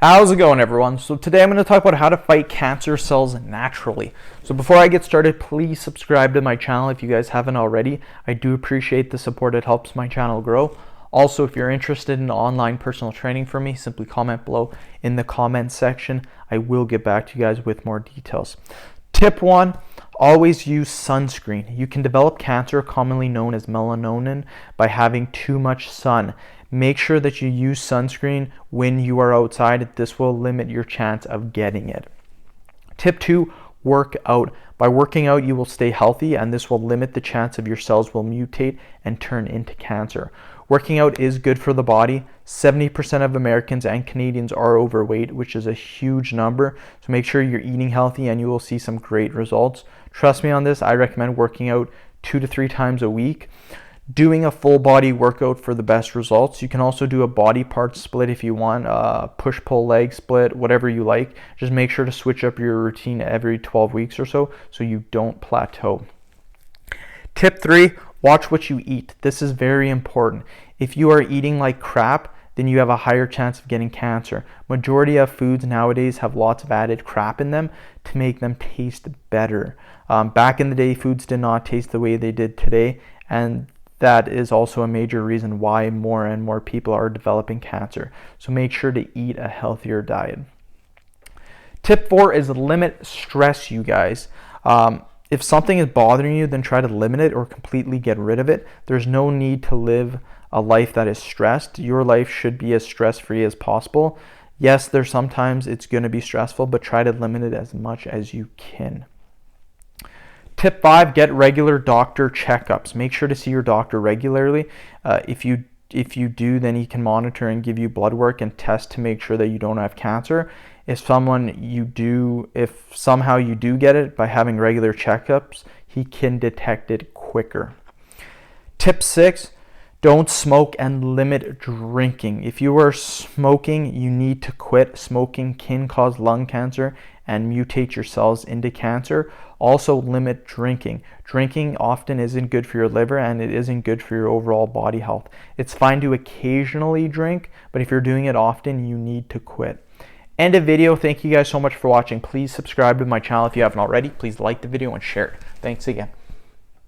How's it going, everyone? So today I'm going to talk about how to fight cancer cells naturally. So before I get started, please subscribe to my channel if you guys haven't already. I do appreciate the support. It helps my channel grow. Also, if you're interested in online personal training from me, simply comment below in the comment section. I will get back to you guys with more details. Tip 1, always use sunscreen. You can develop cancer, commonly known as melanoma, by having too much sun. Make sure that you use sunscreen when you are outside. This will limit your chance of getting it. Tip 2, work out. By working out, you will stay healthy, and this will limit the chance of your cells will mutate and turn into cancer. Working out is good for the body. 70% of Americans and Canadians are overweight, which is a huge number. So make sure you're eating healthy and you will see some great results. Trust me on this. I recommend working out 2 to 3 times a week. Doing a full body workout for the best results. You can also do a body part split if you want, push-pull leg split, whatever you like. Just make sure to switch up your routine every 12 weeks or so you don't plateau. Tip 3, watch what you eat. This is very important. If you are eating like crap, then you have a higher chance of getting cancer. Majority of foods nowadays have lots of added crap in them to make them taste better. Back in the day, foods did not taste the way they did today, and that is also a major reason why more and more people are developing cancer. So make sure to eat a healthier diet. Tip 4 is limit stress, you guys. If something is bothering you, then try to limit it or completely get rid of it. There's no need to live a life that is stressed. Your life should be as stress-free as possible. Yes, there's sometimes it's going to be stressful, but try to limit it as much as you can. Tip 5, get regular doctor checkups. Make sure to see your doctor regularly. If you do, then he can monitor and give you blood work and test to make sure that you don't have cancer. If somehow you do get it by having regular checkups, he can detect it quicker. Tip 6, don't smoke and limit drinking. If you are smoking, you need to quit. Smoking can cause lung cancer and mutate your cells into cancer. Also, limit drinking. Drinking often isn't good for your liver and it isn't good for your overall body health. It's fine to occasionally drink, but if you're doing it often, you need to quit. End of video. Thank you guys so much for watching. Please subscribe to my channel if you haven't already. Please like the video and share it. Thanks again.